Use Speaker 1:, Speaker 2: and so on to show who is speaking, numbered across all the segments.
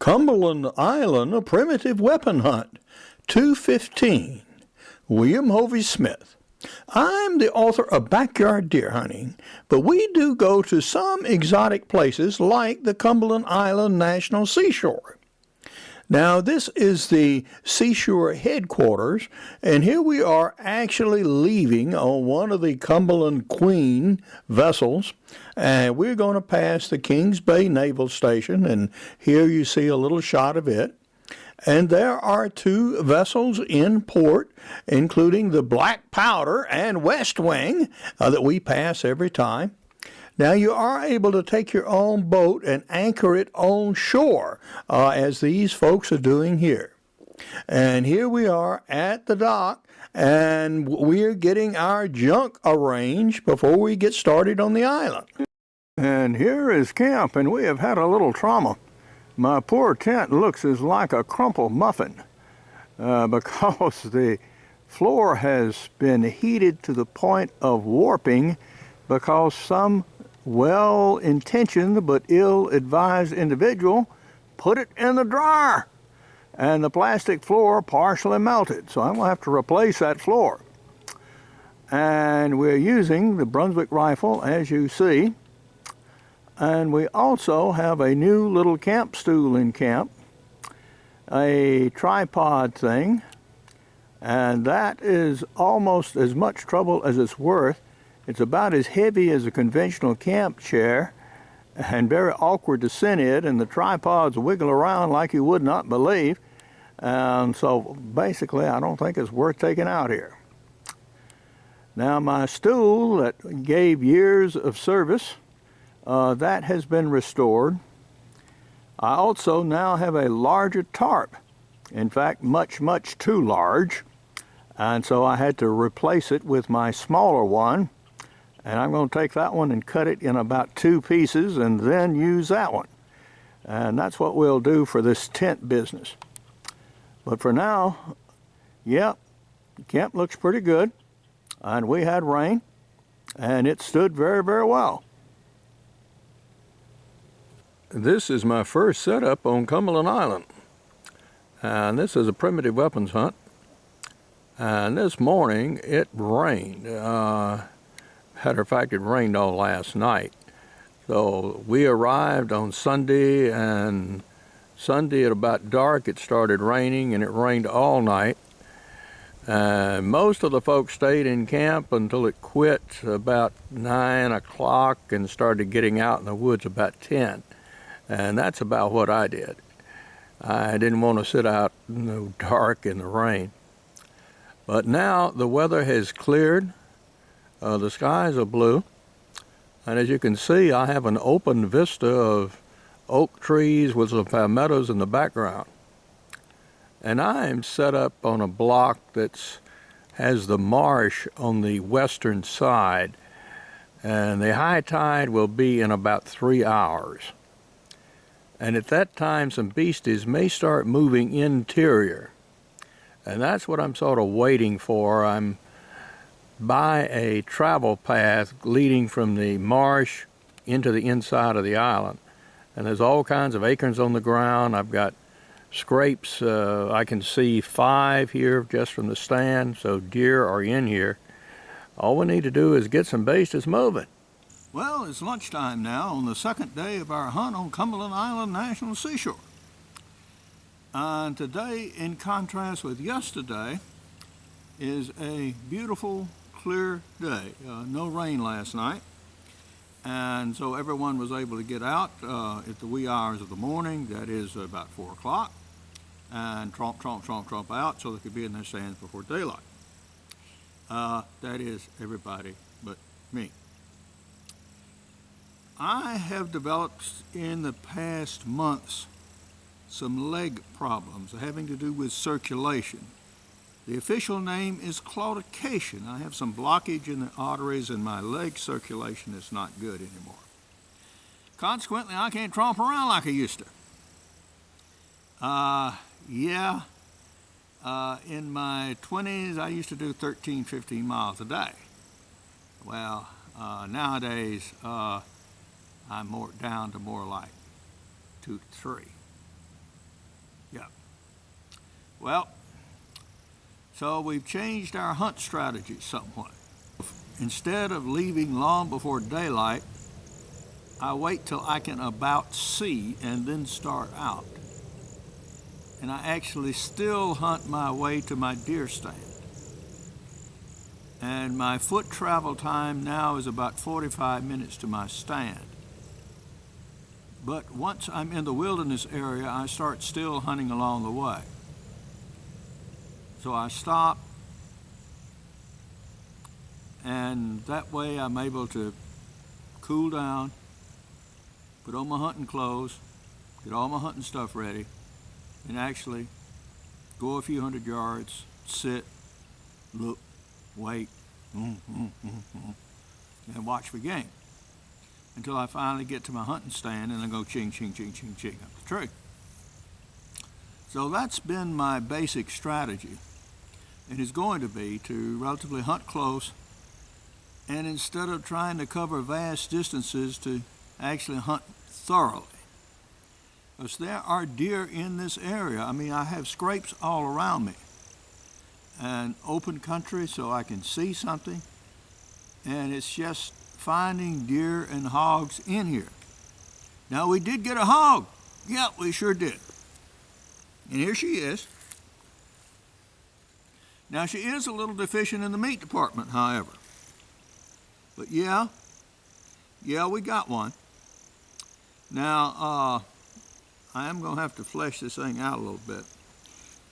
Speaker 1: Cumberland Island, a primitive weapon hunt. 215. William Hovey Smith. I'm the author of Backyard Deer Hunting, but we do go to some exotic places like the Cumberland Island National Seashore. Now, this is the seashore headquarters, and here we are actually leaving on one of the Cumberland Queen vessels, and we're going to pass the Kings Bay Naval Station, and here you see a little shot of it. And there are two vessels in port, including the Black Powder and West Wing that we pass every time. Now, you are able to take your own boat and anchor it on shore, as these folks are doing here. And here we are at the dock, and we're getting our junk arranged before we get started on the island. And here is camp, and we have had a little trauma. My poor tent looks as like a crumpled muffin because the floor has been heated to the point of warping because some well-intentioned but ill-advised individual put it in the dryer, and the plastic floor partially melted, so I'm going to have to replace that floor. And we're using the Brunswick rifle, as you see, and we also have a new little camp stool in camp, a tripod thing, and that is almost as much trouble as it's worth. It's about as heavy as a conventional camp chair and very awkward to sit in, and the tripods wiggle around like you would not believe. So basically, I don't think it's worth taking out here. Now, my stool that gave years of service, that has been restored. I also now have a larger tarp. In fact, much, much too large. And so I had to replace it with my smaller one. And I'm going to take that one and cut it in about 2 pieces and then use that one. And that's what we'll do for this tent business. But for now, yeah, camp looks pretty good. And we had rain, and it stood very, very well. This is my first setup on Cumberland Island. And this is a primitive weapons hunt. And this morning it rained. Matter of fact, it rained all last night. So we arrived on Sunday, and Sunday at about dark it started raining, and it rained all night. Most of the folks stayed in camp until it quit about 9 o'clock and started getting out in the woods about 10. And that's about what I did. I didn't want to sit out in the dark in the rain. But now the weather has cleared. The skies are blue, and as you can see, I have an open vista of oak trees with some palmettos in the background. And I am set up on a block that has the marsh on the western side, and the high tide will be in about 3 hours. And at that time, some beasties may start moving interior, and that's what I'm sort of waiting for. I'm by a travel path leading from the marsh into the inside of the island. And there's all kinds of acorns on the ground. I've got scrapes. I can see 5 here just from the stand, so deer are in here. All we need to do is get some beasties moving. Well, it's lunchtime now on the second day of our hunt on Cumberland Island National Seashore. And today, in contrast with yesterday, is a beautiful clear day. No rain last night, and so everyone was able to get out at the wee hours of the morning, that is about 4 o'clock, and tromp out so they could be in their stands before daylight. That is everybody but me. I have developed in the past months some leg problems having to do with circulation. The official name is claudication. I have some blockage in the arteries, and my leg circulation is not good anymore. Consequently, I can't tromp around like I used to. In my 20s, I used to do 13, 15 miles a day. Well, nowadays, I'm down to more like 2 to 3. Well, so we've changed our hunt strategy somewhat. Instead of leaving long before daylight, I wait till I can about see and then start out. And I actually still hunt my way to my deer stand. And my foot travel time now is about 45 minutes to my stand. But once I'm in the wilderness area, I start still hunting along the way. So I stop, and that way I'm able to cool down, put on my hunting clothes, get all my hunting stuff ready, and actually go a few hundred yards, sit, look, wait, and watch for game until I finally get to my hunting stand and I go ching, ching, ching, ching, ching up the tree. So that's been my basic strategy. It is going to be to relatively hunt close, and instead of trying to cover vast distances, to actually hunt thoroughly. Because there are deer in this area. I mean, I have scrapes all around me and open country so I can see something, and it's just finding deer and hogs in here. Now, we did get a hog. Yeah, we sure did. And here she is. Now, she is a little deficient in the meat department, however. But yeah, we got one. Now, I am going to have to flesh this thing out a little bit.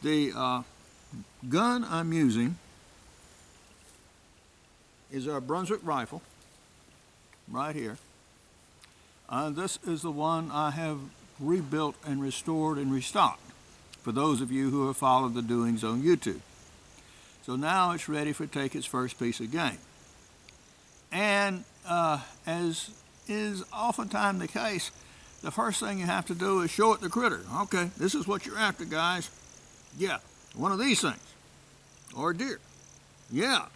Speaker 1: The gun I'm using is our Brunswick rifle, right here. This is the one I have rebuilt and restored and restocked, for those of you who have followed the doings on YouTube. So now it's ready for take its first piece of game. And as is oftentimes the case, the first thing you have to do is show it the critter. Okay, this is what you're after, guys. Yeah, one of these things. Or a deer. Yeah,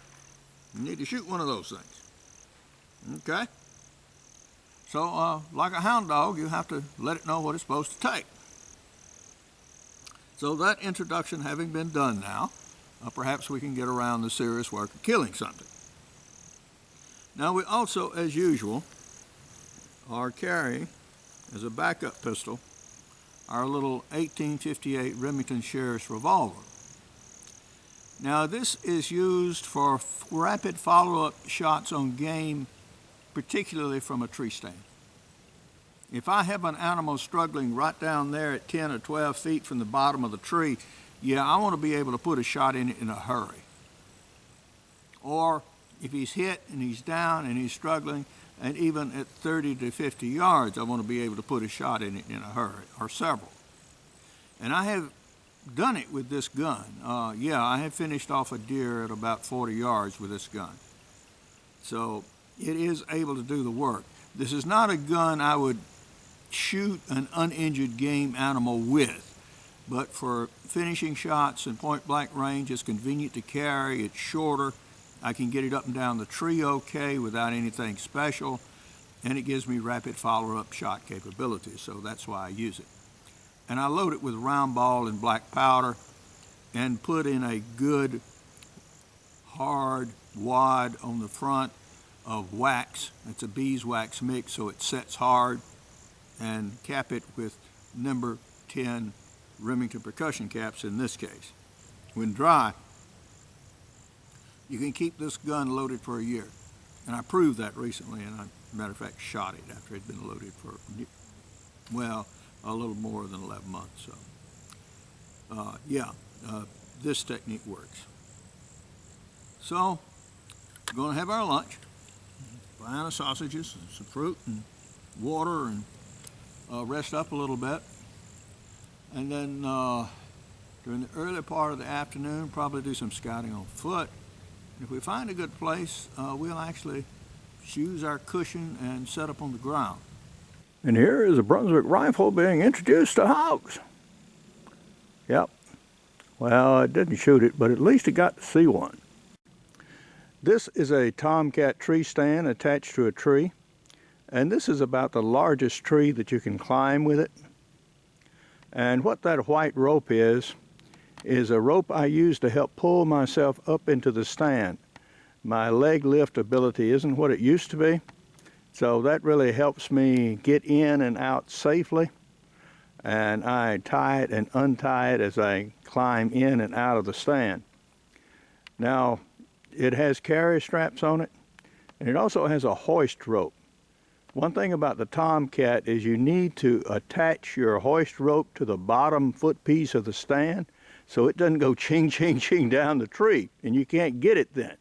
Speaker 1: you need to shoot one of those things. Okay? So, like a hound dog, you have to let it know what it's supposed to take. So that introduction having been done now, perhaps we can get around the serious work of killing something. Now, we also, as usual, are carrying as a backup pistol our little 1858 Remington Sheriff's revolver. Now, this is used for rapid follow-up shots on game, particularly from a tree stand. If I have an animal struggling right down there at 10 or 12 feet from the bottom of the tree, yeah, I want to be able to put a shot in it in a hurry. Or if he's hit and he's down and he's struggling, and even at 30 to 50 yards, I want to be able to put a shot in it in a hurry, or several. And I have done it with this gun. I have finished off a deer at about 40 yards with this gun. So it is able to do the work. This is not a gun I would shoot an uninjured game animal with, but for finishing shots in point blank range, it's convenient to carry, it's shorter, I can get it up and down the tree okay without anything special, and it gives me rapid follow-up shot capabilities, so that's why I use it. And I load it with round ball and black powder and put in a good hard wad on the front of wax. It's a beeswax mix, so it sets hard, and cap it with number 10 Remington percussion caps in this case. When dry, you can keep this gun loaded for a year. And I proved that recently, and I, matter of fact, shot it after it had been loaded for, well, a little more than 11 months. So, this technique works. So, we're going to have our lunch. Banana sausages, and some fruit, and water, and rest up a little bit. And then during the early part of the afternoon, probably do some scouting on foot. If we find a good place, we'll actually choose our cushion and set up on the ground. And here is a Brunswick rifle being introduced to hogs. Yep. Well, it didn't shoot it, but at least it got to see one. This is a tomcat tree stand attached to a tree. And this is about the largest tree that you can climb with it. And what that white rope is is a rope I use to help pull myself up into the stand. My leg lift ability isn't what it used to be, so that really helps me get in and out safely. And I tie it and untie it as I climb in and out of the stand. Now, it has carry straps on it, and it also has a hoist rope. One thing about the Tomcat is you need to attach your hoist rope to the bottom foot piece of the stand so it doesn't go ching, ching, ching down the tree, and you can't get it then.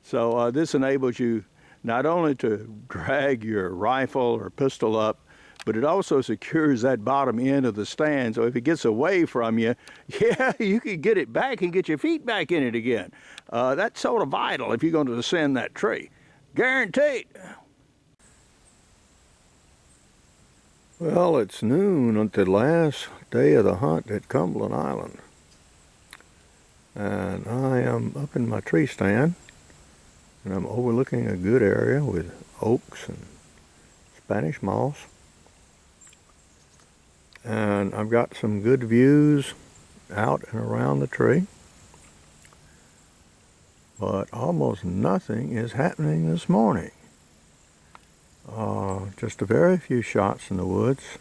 Speaker 1: So this enables you not only to drag your rifle or pistol up, but it also secures that bottom end of the stand, so if it gets away from you, yeah, you can get it back and get your feet back in it again. That's sort of vital if you're going to ascend that tree. Guaranteed. Well, it's noon on the last day of the hunt at Cumberland Island. And I am up in my tree stand, and I'm overlooking a good area with oaks and Spanish moss. And I've got some good views out and around the tree. But almost nothing is happening this morning. Just a very few shots in the woods.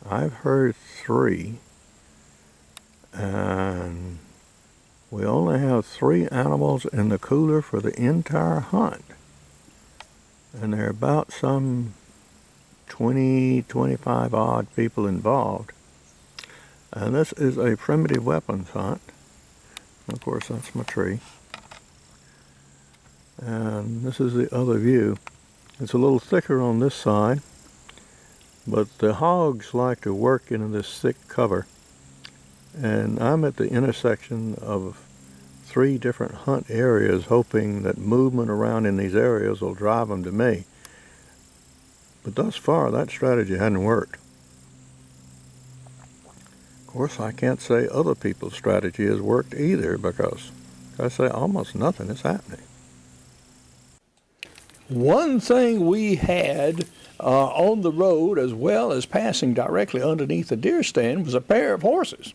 Speaker 1: I've heard 3, and we only have 3 animals in the cooler for the entire hunt. And there are about some 20, 25 odd people involved. And this is a primitive weapons hunt. Of course, that's my tree. And this is the other view. It's a little thicker on this side, but the hogs like to work into this thick cover. And I'm at the intersection of 3 different hunt areas, hoping that movement around in these areas will drive them to me. But thus far, that strategy hadn't worked. Of course, I can't say other people's strategy has worked either, because I say almost nothing is happening. One thing we had on the road, as well as passing directly underneath the deer stand, was a pair of horses.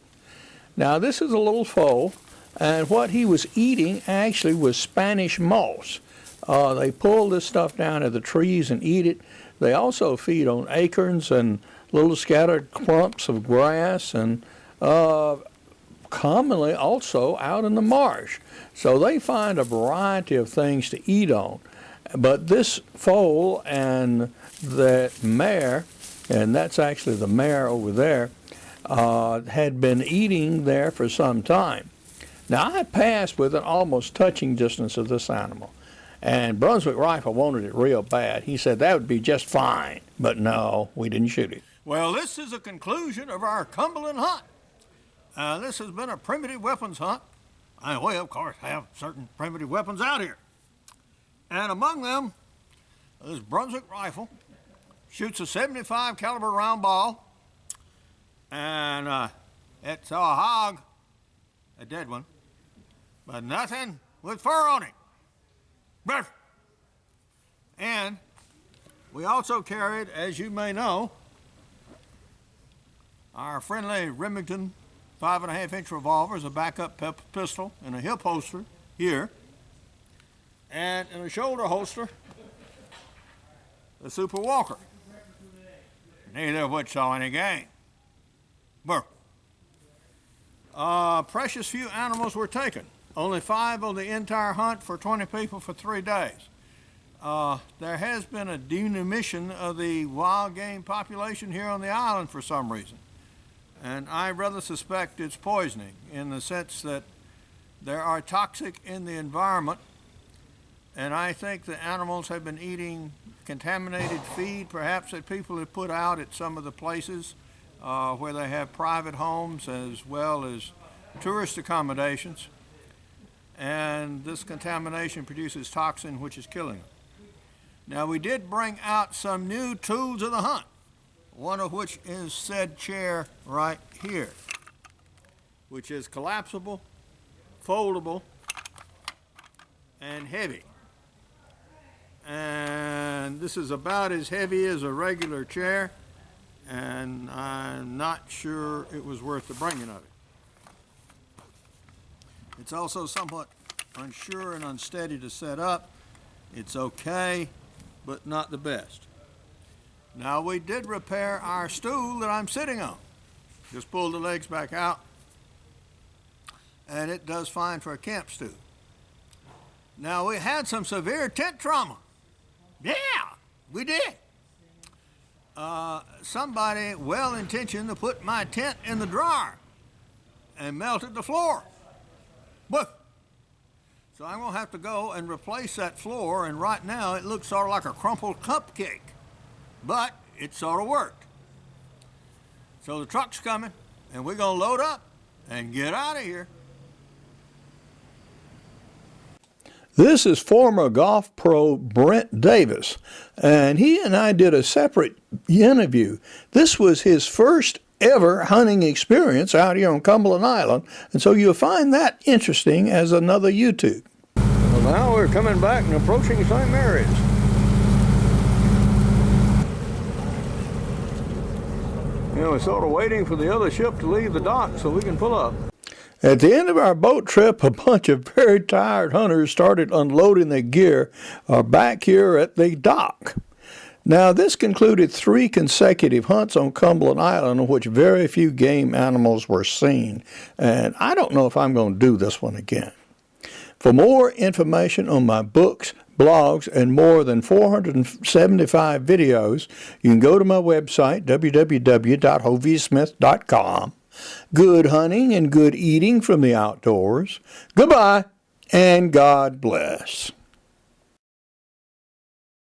Speaker 1: Now, this is a little foal, and what he was eating actually was Spanish moss. They pull this stuff down out of the trees and eat it. They also feed on acorns and little scattered clumps of grass, and commonly also out in the marsh. So they find a variety of things to eat on. But this foal and that mare, and that's actually the mare over there, had been eating there for some time. Now, I passed within almost touching distance of this animal, and Brunswick Rifle wanted it real bad. He said that would be just fine, but no, we didn't shoot it. Well, this is a conclusion of our Cumberland hunt. This has been a primitive weapons hunt. We, of course, have certain primitive weapons out here. And among them, this Brunswick Rifle shoots a 75 caliber round ball, and it's a hog, a dead one, but nothing with fur on it. And we also carried, as you may know, our friendly Remington 5.5-inch revolver as a backup pistol in a hip holster here, and in a shoulder holster, the Super Walker, neither of which saw any game. Precious few animals were taken. Only 5 on the entire hunt for 20 people for 3 days. There has been a diminution of the wild game population here on the island for some reason. And I rather suspect it's poisoning, in the sense that there are toxic in the environment. And I think the animals have been eating contaminated feed, perhaps that people have put out at some of the places where they have private homes as well as tourist accommodations. And this contamination produces toxin, which is killing them. Now, we did bring out some new tools of the hunt, one of which is said chair right here, which is collapsible, foldable, and heavy. And this is about as heavy as a regular chair, and I'm not sure it was worth the bringing of it. It's also somewhat unsure and unsteady to set up. It's okay, but not the best. Now, we did repair our stool that I'm sitting on. Just pulled the legs back out, and it does fine for a camp stool. Now, we had some severe tent trauma. Yeah, we did. Somebody well-intentioned to put my tent in the dryer and melted the floor. Woof. So I'm going to have to go and replace that floor, and right now it looks sort of like a crumpled cupcake. But it sort of worked. So the truck's coming, and we're going to load up and get out of here. This is former golf pro Brent Davis, and he and I did a separate interview. This was his first ever hunting experience out here on Cumberland Island, and so you'll find that interesting as another YouTube. Well, now we're coming back and approaching St. Mary's. You know, we're sort of waiting for the other ship to leave the dock so we can pull up. At the end of our boat trip, a bunch of very tired hunters started unloading their gear back here at the dock. Now, this concluded 3 consecutive hunts on Cumberland Island in which very few game animals were seen, and I don't know if I'm going to do this one again. For more information on my books, blogs, and more than 475 videos, you can go to my website, www.hoviesmith.com. Good hunting and good eating from the outdoors. Goodbye, and God bless.